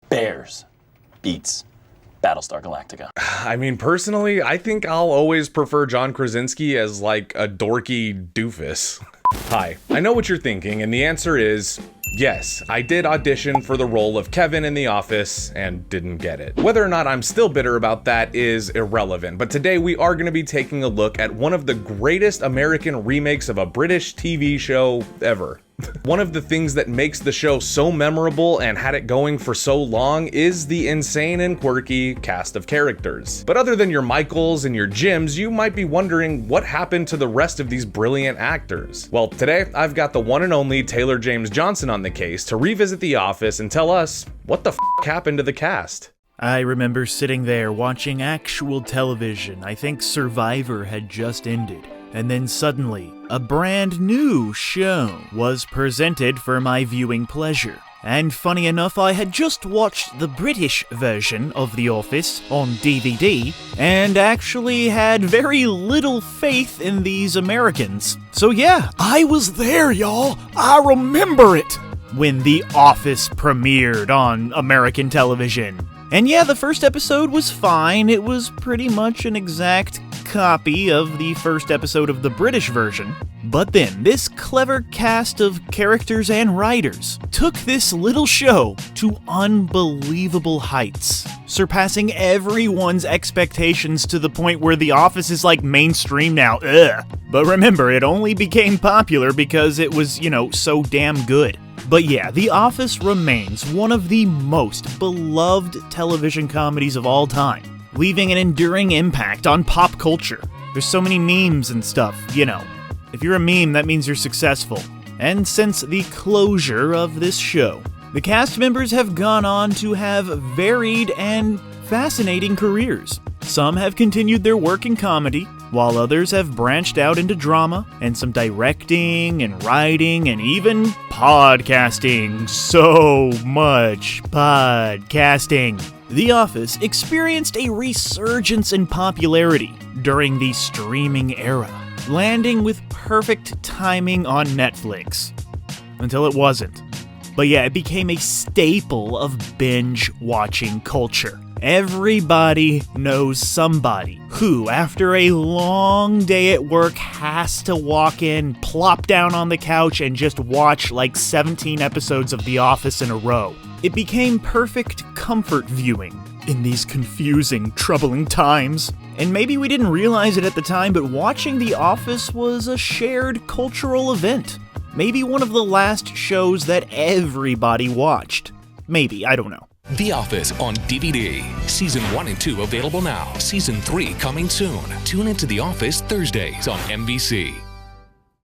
Bears beats Battlestar Galactica. I mean, personally, I think I'll always prefer John Krasinski as like a dorky doofus. Hi, I know what you're thinking, and the answer is yes, I did audition for the role of Kevin in The Office and didn't get it. Whether or not I'm still bitter about that is irrelevant, but today we are going to be taking a look at one of the greatest American remakes of a British TV show ever. One of the things that makes the show so memorable and had it going for so long is the insane and quirky cast of characters. But other than your Michaels and your Jims, you might be wondering what happened to the rest of these brilliant actors. Well, today I've got the one and only Taylor James Johnson on the case to revisit The Office and tell us what the f happened to the cast. I remember sitting there watching actual television. I think Survivor had just ended. And then suddenly, a brand new show was presented for my viewing pleasure. And funny enough, I had just watched the British version of The Office on DVD, and actually had very little faith in these Americans. So yeah, I was there, y'all. I remember it! When The Office premiered on American television. And yeah, the first episode was fine. It was pretty much an exact copy of the first episode of the British version. But then, this clever cast of characters and writers took this little show to unbelievable heights, surpassing everyone's expectations to the point where The Office is like mainstream now. Ugh. But remember, it only became popular because it was, so damn good. But yeah, The Office remains one of the most beloved television comedies of all time, leaving an enduring impact on pop culture. There's so many memes and stuff, If you're a meme, that means you're successful. And since the closure of this show, the cast members have gone on to have varied and fascinating careers. Some have continued their work in comedy, while others have branched out into drama and some directing and writing and even podcasting. So much podcasting. The Office experienced a resurgence in popularity during the streaming era, landing with perfect timing on Netflix. Until it wasn't. But yeah, it became a staple of binge-watching culture. Everybody knows somebody who, after a long day at work, has to walk in, plop down on the couch, and just watch like 17 episodes of The Office in a row. It became perfect comfort viewing in these confusing, troubling times. And maybe we didn't realize it at the time, but watching The Office was a shared cultural event. Maybe one of the last shows that everybody watched. Maybe, I don't know. The Office on DVD. Season 1 and 2 available now. Season 3 coming soon. Tune into The Office Thursdays on NBC.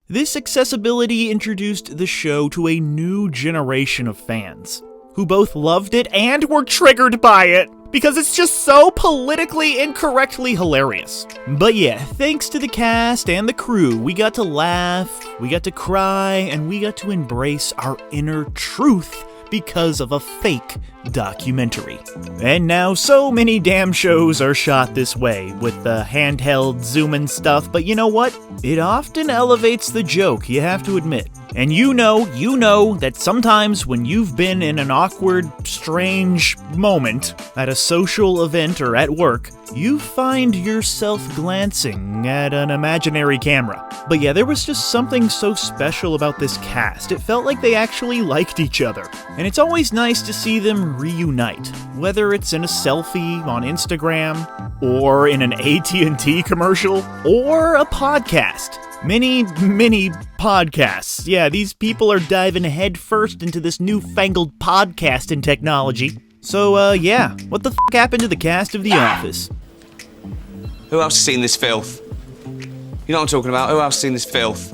This accessibility introduced the show to a new generation of fans, who both loved it and were triggered by it, because it's just so politically incorrectly hilarious. But yeah, thanks to the cast and the crew, we got to laugh, we got to cry, and we got to embrace our inner truth because of a fake documentary. And now so many damn shows are shot this way, with the handheld zoom-in stuff, but you know what? It often elevates the joke, you have to admit. And you know that sometimes when you've been in an awkward, strange moment at a social event or at work, you find yourself glancing at an imaginary camera. But yeah, there was just something so special about this cast. It felt like they actually liked each other. And it's always nice to see them reunite, whether it's in a selfie on Instagram, or in an AT&T commercial, or a podcast. Many podcasts. Yeah, these people are diving headfirst into this newfangled podcasting technology. So, yeah, what the f*** happened to the cast of The Office? Who else has seen this filth? You know what I'm talking about? Who else has seen this filth?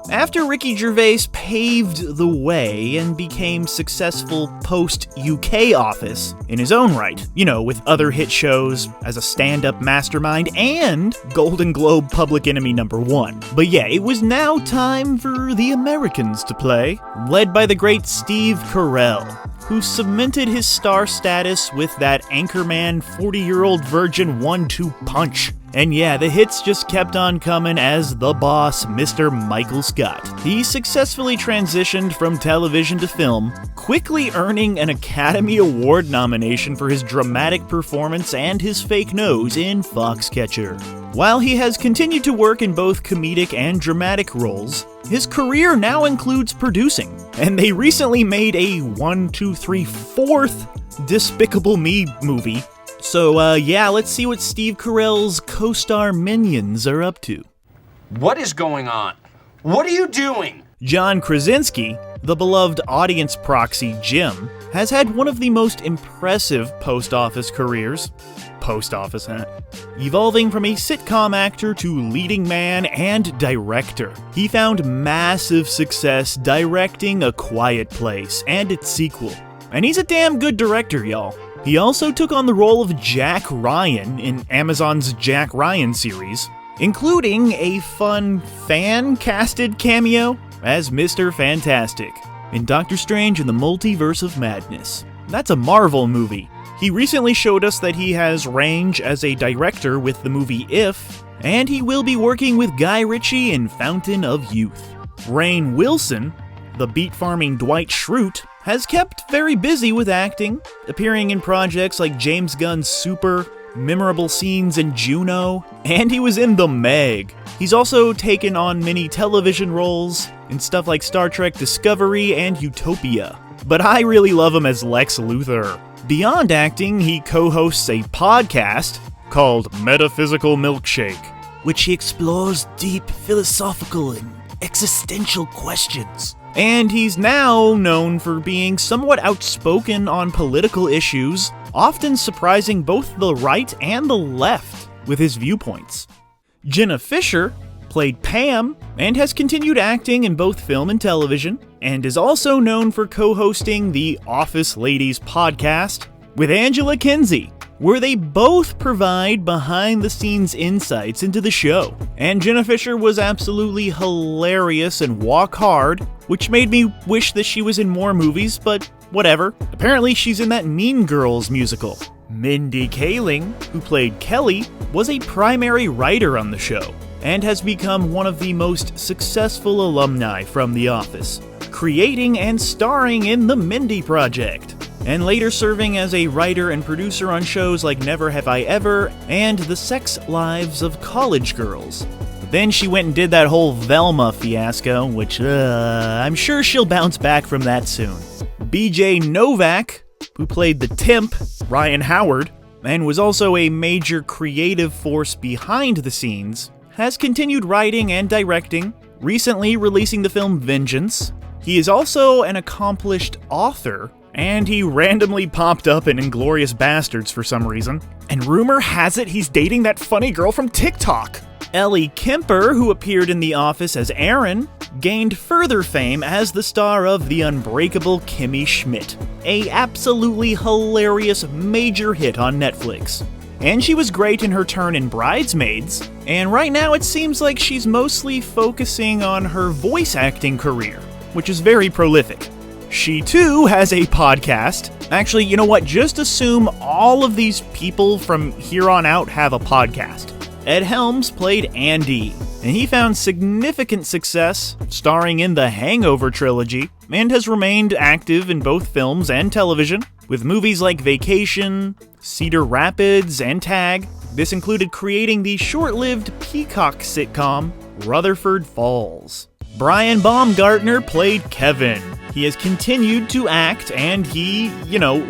After Ricky Gervais paved the way and became successful post-UK Office in his own right, with other hit shows as a stand-up mastermind and Golden Globe Public Enemy #1. But yeah, it was now time for the Americans to play, led by the great Steve Carell, who cemented his star status with that Anchorman 40-year-old virgin 1-2 punch. And yeah, the hits just kept on coming as the boss, Mr. Michael Scott. He successfully transitioned from television to film, quickly earning an Academy Award nomination for his dramatic performance and his fake nose in Foxcatcher. While he has continued to work in both comedic and dramatic roles, his career now includes producing, and they recently made a 4th Despicable Me movie. So yeah, let's see what Steve Carell's co-star minions are up to. What is going on? What are you doing? John Krasinski, the beloved audience proxy Jim, has had one of the most impressive post-office careers. Post-office, huh? Evolving from a sitcom actor to leading man and director. He found massive success directing A Quiet Place and its sequel. And he's a damn good director, y'all. He also took on the role of Jack Ryan in Amazon's Jack Ryan series, including a fun fan-casted cameo as Mr. Fantastic in Doctor Strange and the Multiverse of Madness. That's a Marvel movie. He recently showed us that he has range as a director with the movie If, and he will be working with Guy Ritchie in Fountain of Youth. Rainn Wilson, the beat-farming Dwight Schrute, has kept very busy with acting, appearing in projects like James Gunn's Super, memorable scenes in Juno, and he was in The Meg. He's also taken on many television roles in stuff like Star Trek Discovery and Utopia. But I really love him as Lex Luthor. Beyond acting, he co-hosts a podcast called Metaphysical Milkshake, which he explores deep philosophical and existential questions. And he's now known for being somewhat outspoken on political issues, often surprising both the right and the left with his viewpoints. Jenna Fisher played Pam and has continued acting in both film and television, and is also known for co-hosting the Office Ladies podcast with Angela Kinsey, where they both provide behind-the-scenes insights into the show. And Jenna Fisher was absolutely hilarious in Walk Hard, which made me wish that she was in more movies, but whatever. Apparently she's in that Mean Girls musical. Mindy Kaling, who played Kelly, was a primary writer on the show, and has become one of the most successful alumni from The Office, creating and starring in The Mindy Project, and later serving as a writer and producer on shows like Never Have I Ever and The Sex Lives of College Girls. Then she went and did that whole Velma fiasco, which I'm sure she'll bounce back from that soon. BJ Novak, who played the Temp, Ryan Howard, and was also a major creative force behind the scenes, has continued writing and directing, recently releasing the film Vengeance. He is also an accomplished author, and he randomly popped up in Inglourious Bastards for some reason. And rumor has it he's dating that funny girl from TikTok. Ellie Kemper, who appeared in The Office as Erin, gained further fame as the star of The Unbreakable Kimmy Schmidt, a absolutely hilarious major hit on Netflix. And she was great in her turn in Bridesmaids, and right now it seems like she's mostly focusing on her voice acting career, which is very prolific. She too has a podcast. Actually, you know what? Just assume all of these people from here on out have a podcast. Ed Helms played Andy, and he found significant success starring in the Hangover trilogy, and has remained active in both films and television, with movies like Vacation, Cedar Rapids, and Tag. This included creating the short-lived Peacock sitcom Rutherford Falls. Brian Baumgartner played Kevin. He has continued to act, and he,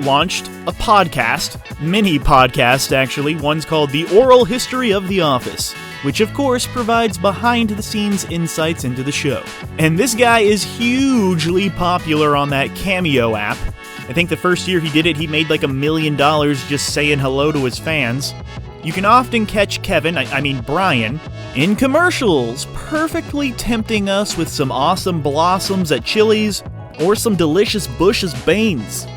launched a podcast, mini podcast actually. One's called The Oral History of The Office, which of course provides behind-the-scenes insights into the show. And this guy is hugely popular on that Cameo app. I think the first year he did it, he made like $1 million just saying hello to his fans. You can often catch Kevin, Brian, in commercials, perfectly tempting us with some awesome blossoms at Chili's or some delicious Bush's beans.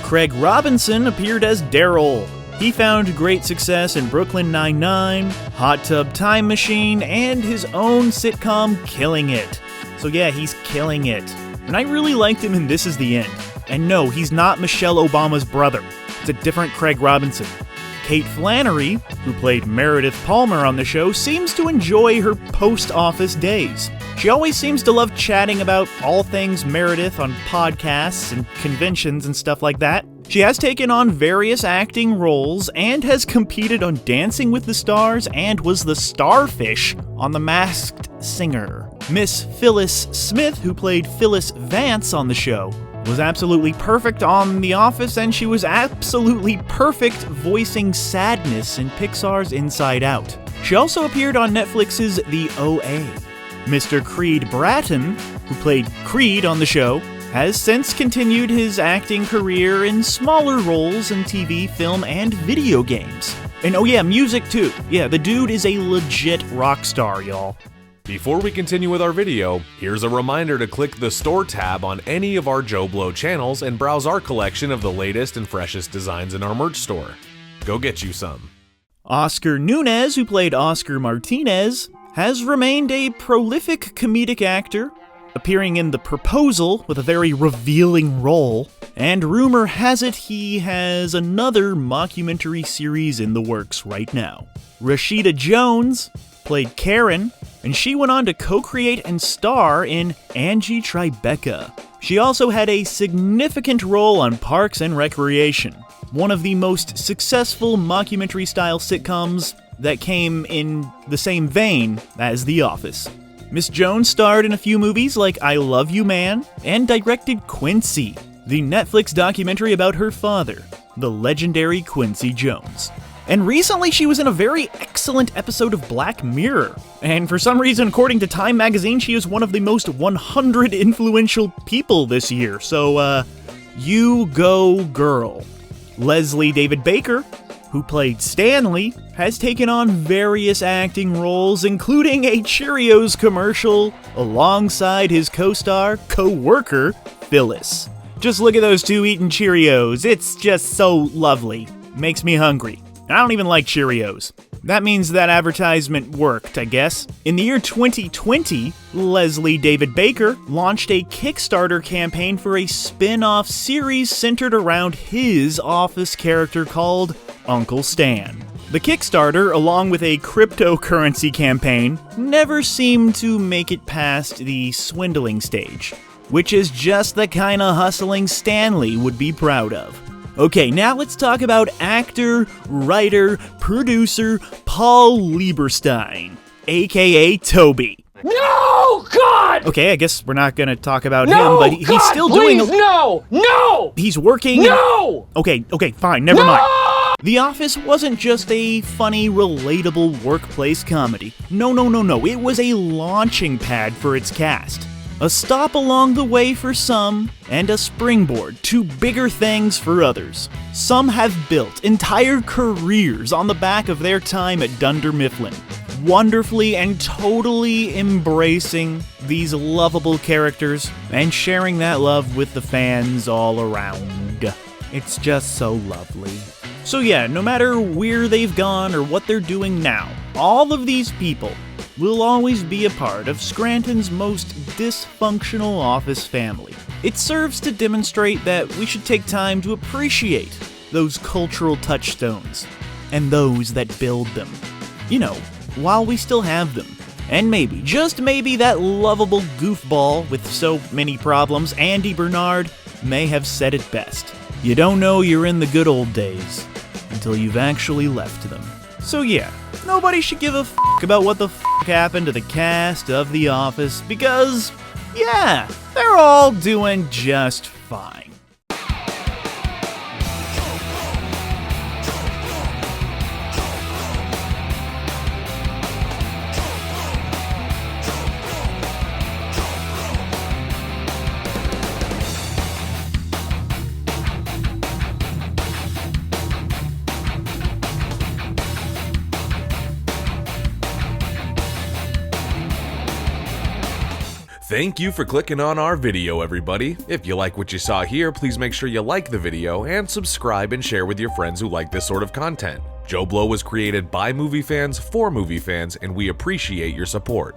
Craig Robinson appeared as Daryl. He found great success in Brooklyn Nine-Nine, Hot Tub Time Machine, and his own sitcom Killing It. So yeah, he's killing it. and I really liked him in This Is the End. And no, he's not Michelle Obama's brother. It's a different Craig Robinson. Kate Flannery, who played Meredith Palmer on the show, seems to enjoy her post-office days. She always seems to love chatting about all things Meredith on podcasts and conventions and stuff like that. She has taken on various acting roles and has competed on Dancing with the Stars and was the starfish on The Masked Singer. Miss Phyllis Smith, who played Phyllis Vance on the show, was absolutely perfect on The Office, and she was absolutely perfect voicing sadness in Pixar's Inside Out. She also appeared on Netflix's The OA. Mr. Creed Bratton, who played Creed on the show, has since continued his acting career in smaller roles in TV, film, and video games. And oh yeah, music too. Yeah, the dude is a legit rock star, y'all. Before we continue with our video, here's a reminder to click the Store tab on any of our JoBlo channels and browse our collection of the latest and freshest designs in our merch store. Go get you some. Oscar Nunez, who played Oscar Martinez, has remained a prolific comedic actor, appearing in The Proposal with a very revealing role, and rumor has it he has another mockumentary series in the works right now. Rashida Jones played Karen, and she went on to co-create and star in Angie Tribeca. She also had a significant role on Parks and Recreation, one of the most successful mockumentary-style sitcoms that came in the same vein as The Office. Miss Jones starred in a few movies like I Love You Man and directed Quincy, the Netflix documentary about her father, the legendary Quincy Jones. And recently she was in a very excellent episode of Black Mirror. And for some reason, according to Time magazine, she is one of the most 100 influential people this year. So, you go girl. Leslie David Baker, who played Stanley, has taken on various acting roles, including a Cheerios commercial, alongside his co-worker, Phyllis. Just look at those two eating Cheerios. It's just so lovely. Makes me hungry. I don't even like Cheerios. That means that advertisement worked, I guess. In the year 2020, Leslie David Baker launched a Kickstarter campaign for a spin-off series centered around his Office character called Uncle Stan. The Kickstarter, along with a cryptocurrency campaign, never seemed to make it past the swindling stage, which is just the kind of hustling Stanley would be proud of. Okay, now let's talk about actor, writer, producer Paul Lieberstein, aka Toby. No, God! Okay, I guess we're not gonna talk about No, him, but he's God, still please, doing. No! He's working. No! Okay, fine, never No! mind. The Office wasn't just a funny, relatable workplace comedy. No, it was a launching pad for its cast. A stop along the way for some, and a springboard to bigger things for others. Some have built entire careers on the back of their time at Dunder Mifflin, wonderfully and totally embracing these lovable characters and sharing that love with the fans all around. It's just so lovely. So yeah, no matter where they've gone or what they're doing now, all of these people will always be a part of Scranton's most dysfunctional office family. It serves to demonstrate that we should take time to appreciate those cultural touchstones and those that build them. You know, while we still have them. And maybe, just maybe, that lovable goofball with so many problems, Andy Bernard, may have said it best. You don't know you're in the good old days until you've actually left them. So yeah, nobody should give a f*** about what the f*** happened to the cast of The Office, because, yeah, they're all doing just fine. Thank you for clicking on our video, everybody. If you like what you saw here, please make sure you like the video and subscribe and share with your friends who like this sort of content. JoBlo was created by movie fans for movie fans, and we appreciate your support.